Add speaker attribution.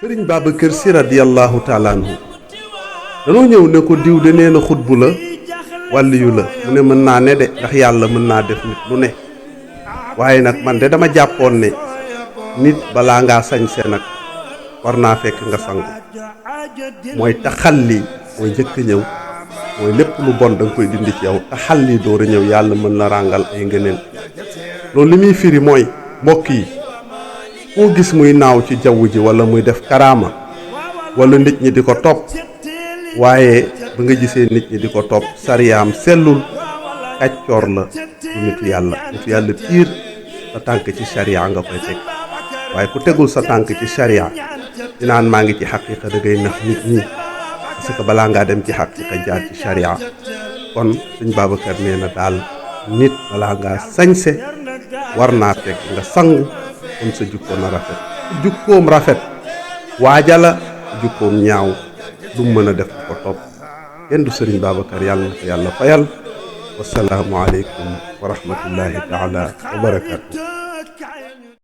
Speaker 1: sëriñ Babacar Si radiyallahu taala anhu danoo ñëw ne ko diw de nee na xutbu la wàlliyu la mu ne mën naa ne de ndax yàlla mën naa def nit lu ne waaye nag man de dama jàppoon ne nit balaa ngaa sañse nag war naa fekk nga sangu mooy taxalli mooy njëkk a ñëw mooy lépp lu bon da nga koy dindi ci yow taxalli door a ñëw yàlla mën la ràngal ay ngëneel loolu li muy firi mooy mbokk yi koo gis muy naaw ci jaww ji wala muy def karaama wala nit ñi di ko topp waaye ba nga gisee nit ñi di ko topp sariyaam sellul kàccoor la du nitu yàlla piir sa tànk ci sariya nga koy teg waaye ku tegul sa tànk ci sariya dinaan maa ngi ci xaqiiqa da ngay nax nit ñi parce que balaa ngaa dem ci xaqiiqa jaar ci sariya kon Sëñ Babacar nee na daal nit balaa ngaa sañse war naa fekk nga sangu kon sa jukkoon a rafet jukkoom rafet waajala jukkoom ñaaw lu mu mën a def ko topp kenn du Sëriñ Babacar yàlla na ko yàlla fayal wasalaamu aleykum wa rahmatullahi taala wa barakaatu